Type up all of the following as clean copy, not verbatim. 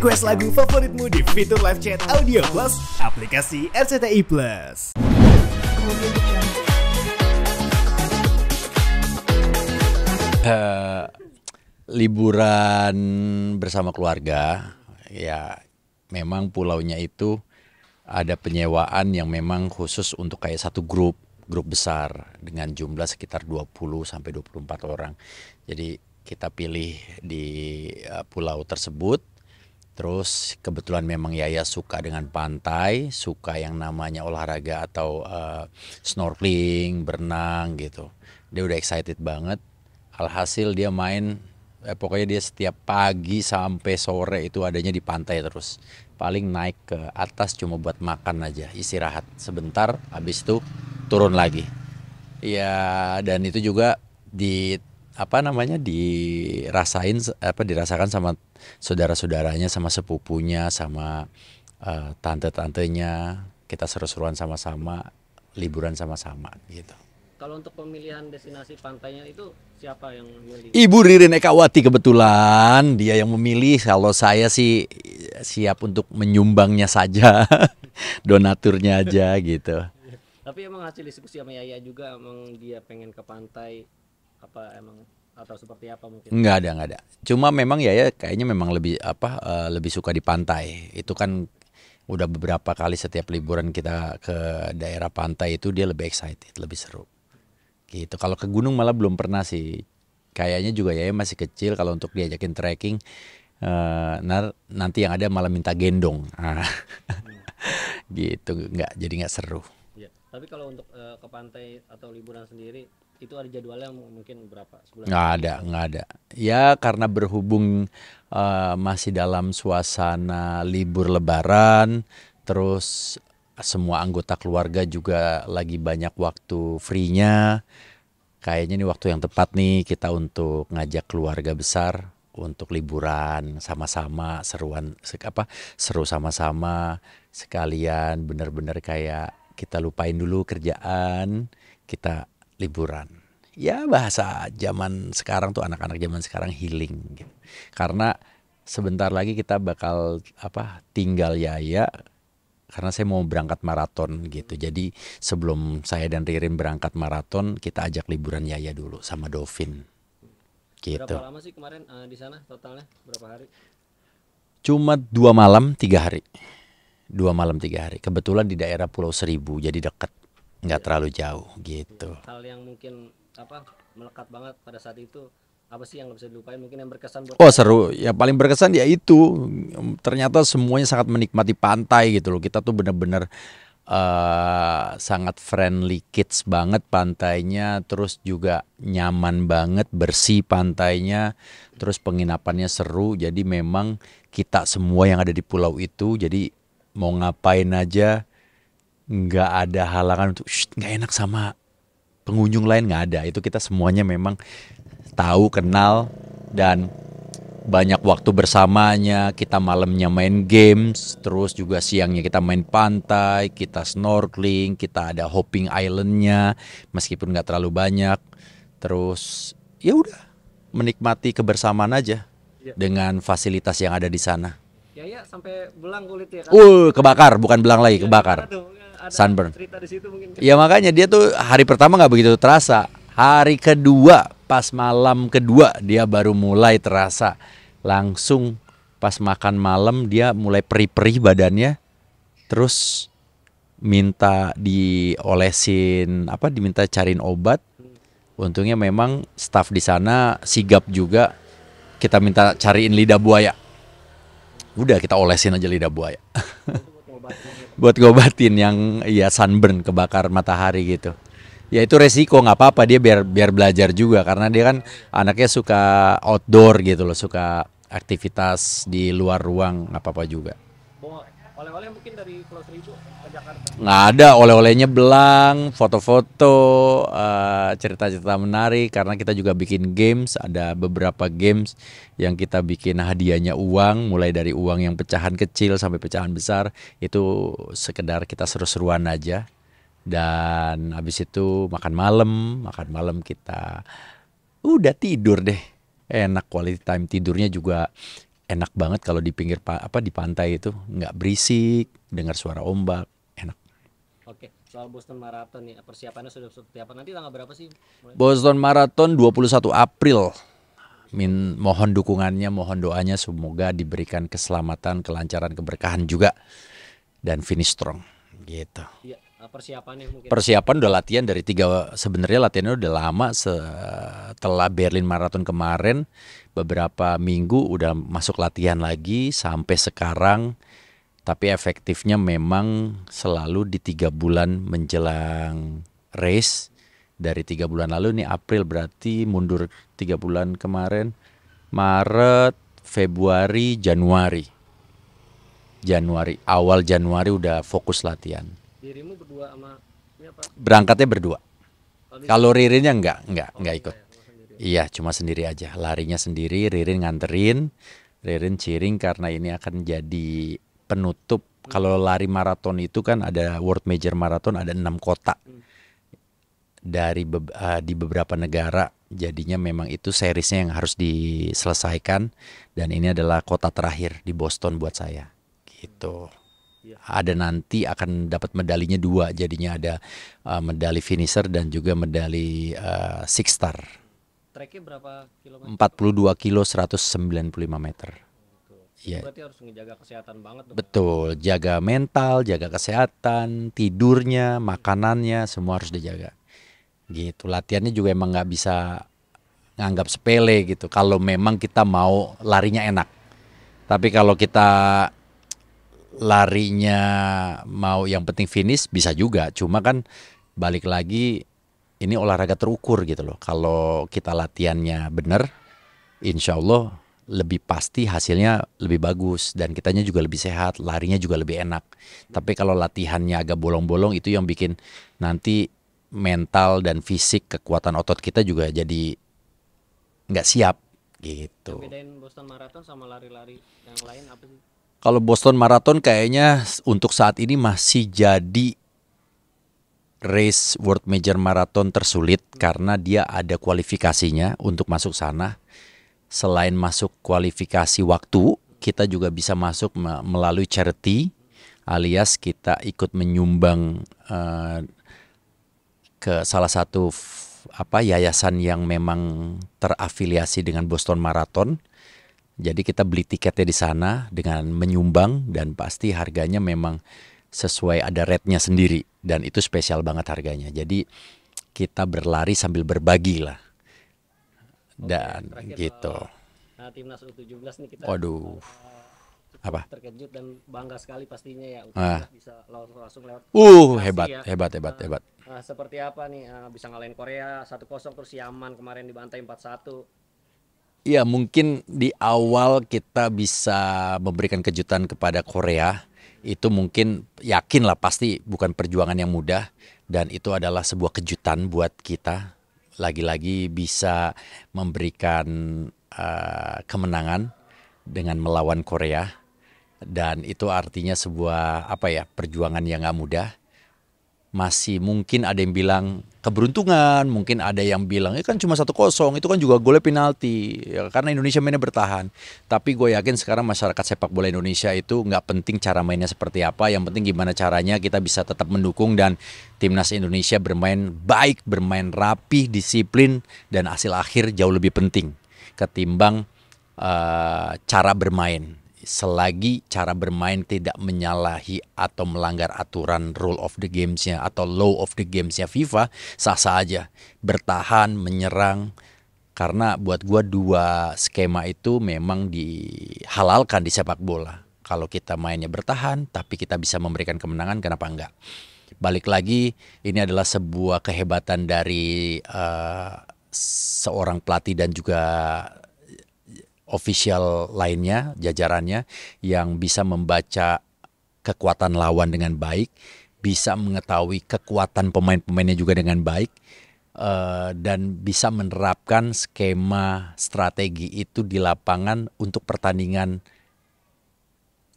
Request lagu favoritmu di fitur live chat Audio Plus aplikasi RCTI Plus. Liburan bersama keluarga, ya memang pulaunya itu ada penyewaan yang memang khusus untuk kayak satu grup besar dengan jumlah sekitar 20 sampai 24 orang. Jadi kita pilih di pulau tersebut. Terus kebetulan memang Yaya suka dengan pantai, suka yang namanya olahraga atau snorkeling, berenang gitu. Dia udah excited banget. Alhasil dia main, pokoknya dia setiap pagi sampai sore itu adanya di pantai terus. Paling naik ke atas cuma buat makan aja, istirahat sebentar, habis itu turun lagi. Ya, dan itu juga dirasakan sama saudara-saudaranya, sama sepupunya, sama tante-tantenya. Kita seru-seruan sama-sama, liburan sama-sama gitu. Kalau untuk pemilihan destinasi pantainya itu siapa yang memilih? Ibu Ririn Ekawati kebetulan dia yang memilih. Kalau saya sih siap untuk menyumbangnya saja, donaturnya aja gitu. Tapi emang hasil diskusi sama Yaya juga emang dia pengen ke pantai apa emang atau seperti apa mungkin? Nggak ada. Cuma memang Yaya kayaknya memang lebih suka di pantai. Itu kan udah beberapa kali setiap liburan kita ke daerah pantai itu dia lebih excited, lebih seru. Gitu. Kalau ke gunung malah belum pernah sih. Kayaknya juga Yaya masih kecil kalau untuk diajakin trekking. Nanti yang ada malah minta gendong. Gitu, jadi nggak seru. Ya. Tapi kalau untuk ke pantai atau liburan sendiri itu ada jadwalnya mungkin berapa sebulan? Nggak ada. Ya karena berhubung masih dalam suasana libur lebaran, terus semua anggota keluarga juga lagi banyak waktu free-nya. Kayaknya ini waktu yang tepat nih kita untuk ngajak keluarga besar untuk liburan sama-sama, seru sama-sama, sekalian bener-bener kayak kita lupain dulu kerjaan, kita liburan. Ya bahasa zaman sekarang tuh, anak-anak zaman sekarang healing gitu. Karena sebentar lagi kita bakal tinggal Yaya karena saya mau berangkat maraton gitu. Jadi sebelum saya dan Ririn berangkat maraton, kita ajak liburan Yaya dulu sama Dovin. Gitu. Berapa lama sih kemarin di sana totalnya? Berapa hari? Cuma 2 malam 3 hari. 2 malam 3 hari. Kebetulan di daerah Pulau Seribu, jadi dekat, nggak terlalu jauh gitu. Hal yang mungkin melekat banget pada saat itu apa sih yang nggak bisa dilupain, mungkin yang berkesan buat? Oh seru, ya paling berkesan ya itu. Ternyata semuanya sangat menikmati pantai gitu loh. Kita tuh bener-bener sangat friendly kids banget pantainya. Terus juga nyaman banget, bersih pantainya. Terus penginapannya seru. Jadi memang kita semua yang ada di pulau itu, jadi mau ngapain aja nggak ada halangan untuk nggak enak sama pengunjung lain, nggak ada. Itu kita semuanya memang tahu, kenal, dan banyak waktu bersamanya. Kita malamnya main games, terus juga siangnya kita main pantai, kita snorkeling, kita ada hopping islandnya meskipun nggak terlalu banyak. Terus ya udah menikmati kebersamaan aja dengan fasilitas yang ada di sana. Ya sampai belang kulitnya kan? Kebakar, bukan belang lagi, kebakar. Sunburn. Cerita di situ mungkin. Ya makanya dia tuh hari pertama nggak begitu terasa. Hari kedua, pas malam kedua dia baru mulai terasa. Langsung pas makan malam dia mulai perih-perih badannya. Terus minta diolesin, diminta cariin obat. Untungnya memang staf di sana sigap juga. Kita minta cariin lidah buaya. Udah kita olesin aja lidah buaya. Buat ngobatin yang sunburn, kebakar matahari gitu. Ya itu resiko, nggak apa-apa, dia biar belajar juga karena dia kan anaknya suka outdoor gitu loh, suka aktivitas di luar ruang, nggak apa-apa juga. Oleh-oleh mungkin dari Pulau Seribu ke Jakarta? Nggak ada, oleh-olehnya belang, foto-foto, cerita-cerita menarik karena kita juga bikin games. Ada beberapa games yang kita bikin hadiahnya uang, mulai dari uang yang pecahan kecil sampai pecahan besar. Itu sekedar kita seru-seruan aja. Dan habis itu makan malam kita udah tidur deh. Enak, quality time tidurnya juga enak banget kalau di pinggir di pantai itu, nggak berisik, dengar suara ombak, enak. Oke, soal Boston Marathon nih, persiapannya sudah seperti apa? Nanti tanggal berapa sih? Boston Marathon 21 April. Mohon dukungannya, mohon doanya, semoga diberikan keselamatan, kelancaran, keberkahan juga, dan finish strong gitu. Iya, persiapannya mungkin. Persiapan udah latihan dari sebenarnya latihannya udah lama setelah Berlin Marathon kemarin, beberapa minggu udah masuk latihan lagi sampai sekarang. Tapi efektifnya memang selalu di 3 bulan menjelang race. Dari 3 bulan lalu nih April, berarti mundur 3 bulan kemarin. Maret, Februari, Januari. Awal Januari udah fokus latihan. Dirimu berdua sama siapa? Berangkatnya berdua. Kalau Ririnnya enggak ikut. Ya, Iya, cuma sendiri aja. Larinya sendiri, Ririn nganterin. Ririn cheering karena ini akan jadi penutup. Kalau lari maraton itu kan ada World Major Marathon, ada 6 kota di beberapa negara. Jadinya memang itu seriesnya yang harus diselesaikan, dan ini adalah kota terakhir di Boston buat saya gitu. Ada nanti akan dapat medalinya 2, jadinya ada medali finisher dan juga medali six star. Treknya berapa kilometer? 42 kilo 195 meter. Ya. Berarti harus menjaga kesehatan banget dong. Betul, jaga mental, jaga kesehatan, tidurnya, makanannya, semua harus dijaga. Gitu, latihannya juga emang nggak bisa nganggap sepele gitu. Kalau memang kita mau larinya enak, tapi kalau kita larinya mau yang penting finish bisa juga. Cuma kan balik lagi ini olahraga terukur gitu loh. Kalau kita latihannya bener, insya Allah lebih pasti hasilnya lebih bagus dan kitanya juga lebih sehat, larinya juga lebih enak. Tapi kalau latihannya agak bolong-bolong, itu yang bikin nanti mental dan fisik, kekuatan otot kita juga jadi nggak siap gitu. Bedain Boston Marathon sama lari-lari yang lain apa sih? Kalau Boston Marathon kayaknya untuk saat ini masih jadi race World Major Marathon tersulit karena dia ada kualifikasinya untuk masuk sana. Selain masuk kualifikasi waktu, kita juga bisa masuk melalui charity, alias kita ikut menyumbang ke salah satu yayasan yang memang terafiliasi dengan Boston Marathon. Jadi kita beli tiketnya di sana dengan menyumbang, dan pasti harganya memang sesuai, ada rate-nya sendiri, dan itu spesial banget harganya. Jadi kita berlari sambil berbagi lah. Dan gitu. Nah, timnas U17 nih kita apa? terkejut dan bangga sekali pastinya ya U17 bisa langsung lewat. Hebat. Nah, seperti apa nih bisa ngalahin Korea 1-0 terus Yaman kemarin dibantai 4-1. Ya, mungkin di awal kita bisa memberikan kejutan kepada Korea. Itu mungkin yakin lah pasti bukan perjuangan yang mudah, dan itu adalah sebuah kejutan buat kita. Lagi-lagi bisa memberikan kemenangan dengan melawan Korea, dan itu artinya sebuah perjuangan yang gak mudah. Masih mungkin ada yang bilang keberuntungan, mungkin ada yang bilang kan cuma 1-0, itu kan juga golnya penalti ya, karena Indonesia mainnya bertahan. Tapi gue yakin sekarang masyarakat sepak bola Indonesia itu nggak penting cara mainnya seperti apa, yang penting gimana caranya kita bisa tetap mendukung, dan timnas Indonesia bermain baik, bermain rapih, disiplin, dan hasil akhir jauh lebih penting ketimbang cara bermain. Selagi cara bermain tidak menyalahi atau melanggar aturan rule of the games-nya atau law of the games-nya FIFA, sah-sah aja. Bertahan, menyerang. Karena buat gua 2 skema itu memang dihalalkan di sepak bola. Kalau kita mainnya bertahan, tapi kita bisa memberikan kemenangan, kenapa enggak? Balik lagi, ini adalah sebuah kehebatan dari seorang pelatih dan juga official lainnya, jajarannya, yang bisa membaca kekuatan lawan dengan baik, bisa mengetahui kekuatan pemain-pemainnya juga dengan baik, dan bisa menerapkan skema strategi itu di lapangan untuk pertandingan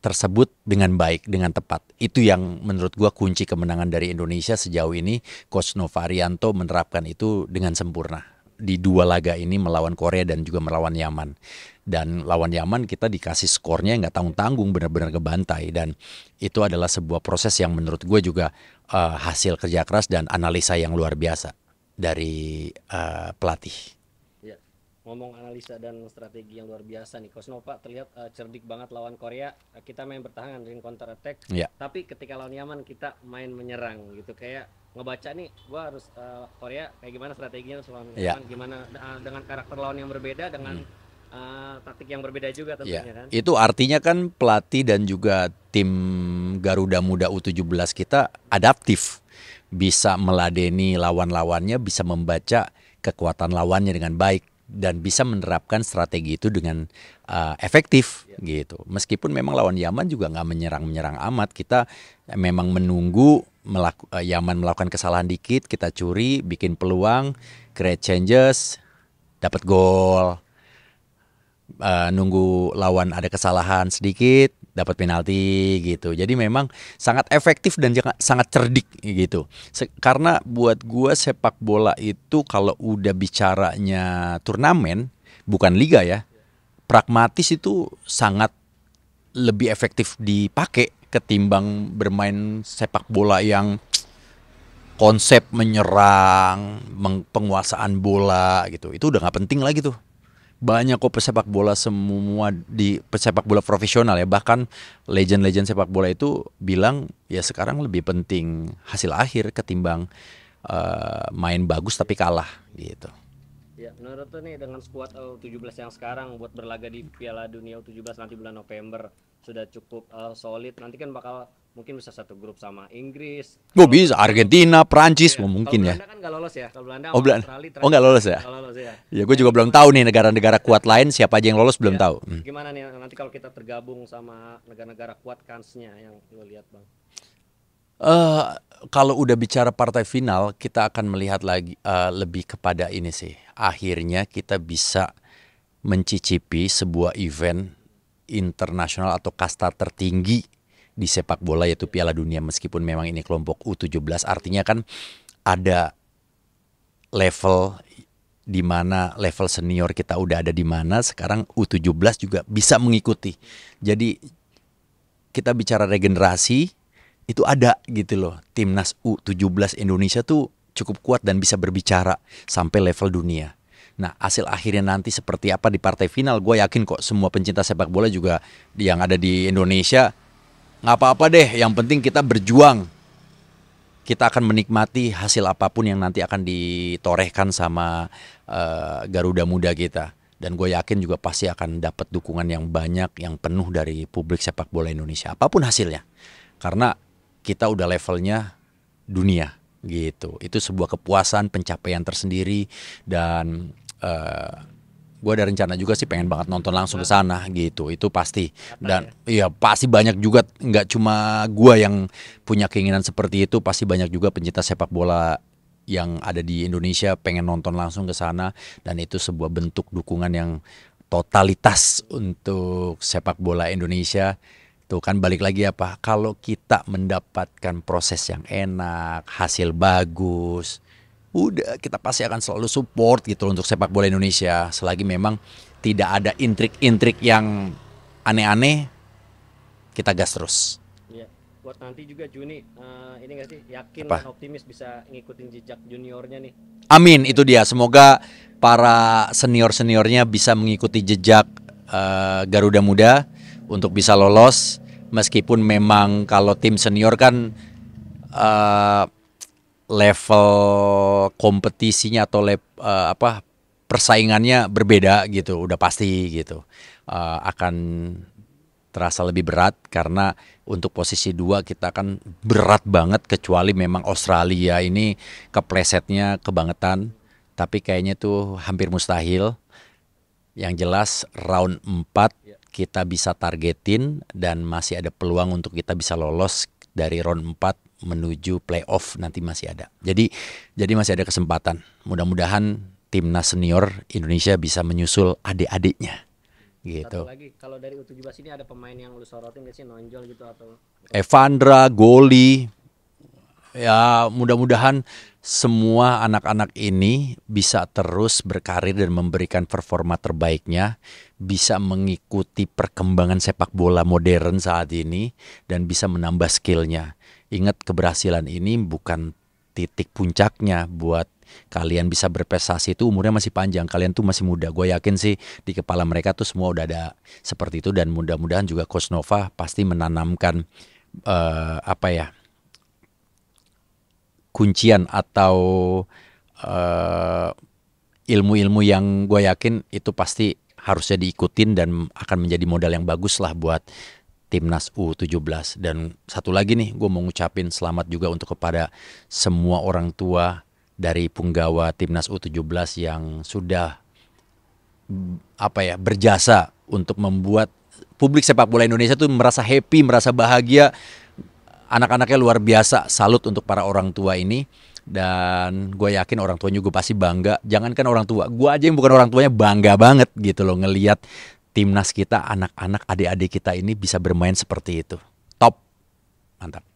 tersebut dengan baik, dengan tepat. Itu yang menurut gua kunci kemenangan dari Indonesia sejauh ini. Coach Nova Arianto menerapkan itu dengan sempurna di 2 laga ini, melawan Korea dan juga melawan Yaman. Dan lawan Yaman kita dikasih skornya nggak tanggung-tanggung, benar-benar kebantai. Dan itu adalah sebuah proses yang menurut gue juga hasil kerja keras dan analisa yang luar biasa dari pelatih. Ya, ngomong analisa dan strategi yang luar biasa nih, Coach Nova terlihat cerdik banget lawan Korea. Kita main bertahan dengan counter attack, Ya. tapi ketika lawan Yaman kita main menyerang gitu. Kayak ngebaca nih, gua harus Korea kayak gimana strateginya lawan Ya. Yaman, gimana dengan karakter lawan yang berbeda, dengan taktik yang berbeda juga tentunya kan. Itu artinya kan pelatih dan juga tim Garuda Muda U17 kita adaptif, bisa meladeni lawan-lawannya, bisa membaca kekuatan lawannya dengan baik dan bisa menerapkan strategi itu dengan efektif gitu. Meskipun memang lawan Yaman juga nggak menyerang amat, kita memang menunggu Yaman melakukan kesalahan dikit, kita curi, bikin peluang, create changes, dapat gol. Nunggu lawan ada kesalahan sedikit dapat penalti gitu. Jadi memang sangat efektif dan sangat cerdik gitu. Karena buat gua sepak bola itu kalau udah bicaranya turnamen bukan liga ya, pragmatis itu sangat lebih efektif dipakai ketimbang bermain sepak bola yang konsep menyerang, penguasaan bola gitu. Itu udah nggak penting lagi tuh. Banyak kok pesepak bola semua di pesepak bola profesional ya, bahkan legend-legend sepak bola itu bilang ya sekarang lebih penting hasil akhir ketimbang main bagus tapi kalah gitu. Ya, menurut tuh nih dengan skuad U17 yang sekarang buat berlaga di Piala Dunia U17 nanti bulan November sudah cukup solid. Nanti kan bakal mungkin bisa satu grup sama Inggris. Oh bisa Argentina, Prancis, mungkin ya. Kalau Belanda kan nggak lolos ya. Kalau Belanda nggak lolos ya. Nggak lolos ya. Ya gue juga belum tahu nih negara-negara kuat lain siapa aja yang lolos belum tahu. Gimana nih nanti kalau kita tergabung sama negara-negara kuat kansnya yang lo lihat bang? Kalau udah bicara partai final, kita akan melihat lagi lebih kepada ini sih. Akhirnya kita bisa mencicipi sebuah event internasional atau kasta tertinggi di sepak bola yaitu Piala Dunia, meskipun memang ini kelompok U17, artinya kan ada level di mana level senior kita udah ada di mana, sekarang U17 juga bisa mengikuti. Jadi kita bicara regenerasi itu ada gitu loh. Timnas U17 Indonesia tuh cukup kuat dan bisa berbicara sampai level dunia. Nah, hasil akhirnya nanti seperti apa di partai final, gue yakin kok semua pencinta sepak bola juga yang ada di Indonesia nggak apa-apa deh, yang penting kita berjuang. Kita akan menikmati hasil apapun yang nanti akan ditorehkan sama Garuda Muda kita. Dan gue yakin juga pasti akan dapat dukungan yang banyak, yang penuh dari publik sepak bola Indonesia. Apapun hasilnya. Karena kita udah levelnya dunia gitu. Itu sebuah kepuasan, pencapaian tersendiri. Dan gue ada rencana juga sih pengen banget nonton langsung ke sana gitu. Itu pasti. Dan iya pasti banyak juga, nggak cuma gue yang punya keinginan seperti itu, pasti banyak juga pencinta sepak bola yang ada di Indonesia pengen nonton langsung ke sana. Dan itu sebuah bentuk dukungan yang totalitas untuk sepak bola Indonesia. Tuh kan balik lagi apa, kalau kita mendapatkan proses yang enak, hasil bagus, udah kita pasti akan selalu support gitu untuk sepak bola Indonesia. Selagi memang tidak ada intrik-intrik yang aneh-aneh, kita gas terus. Iya, buat nanti juga Juni ini nggak sih yakin Apa? dan optimis bisa ngikutin jejak juniornya nih. Amin, itu dia. Semoga para senior-seniornya bisa mengikuti jejak Garuda Muda untuk bisa lolos. Meskipun memang kalau tim senior kan level kompetisinya atau persaingannya berbeda gitu, udah pasti gitu. Akan terasa lebih berat karena untuk posisi 2 kita kan berat banget, kecuali memang Australia ini keplesetnya kebangetan, tapi kayaknya tuh hampir mustahil. Yang jelas round 4 kita bisa targetin dan masih ada peluang untuk kita bisa lolos dari round 4 menuju playoff nanti masih ada. Jadi masih ada kesempatan. Mudah-mudahan timnas senior Indonesia bisa menyusul adik-adiknya. Gitu. Satu lagi, kalau dari U17 ini ada pemain yang lu sorotin gak sih nonjol gitu atau? Evandra, Goli, Ya mudah-mudahan semua anak-anak ini bisa terus berkarir dan memberikan performa terbaiknya, bisa mengikuti perkembangan sepak bola modern saat ini, dan bisa menambah skillnya. Ingat, keberhasilan ini bukan titik puncaknya. Buat kalian bisa berprestasi itu umurnya masih panjang, kalian tuh masih muda. Gue yakin sih di kepala mereka tuh semua udah ada seperti itu, dan mudah-mudahan juga Coach Nova pasti menanamkan apa ya, kuncian atau ilmu-ilmu yang gue yakin itu pasti harusnya diikutin dan akan menjadi modal yang bagus lah buat Timnas U17. Dan satu lagi nih, gue mau ngucapin selamat juga untuk kepada semua orang tua dari punggawa Timnas U17 yang sudah berjasa untuk membuat publik sepak bola Indonesia tuh merasa happy, merasa bahagia. Anak-anaknya luar biasa, salut untuk para orang tua ini. Dan gue yakin orang tuanya juga pasti bangga. Jangankan orang tua, gue aja yang bukan orang tuanya bangga banget gitu loh ngelihat timnas kita, anak-anak, adik-adik kita ini bisa bermain seperti itu. Top, mantap.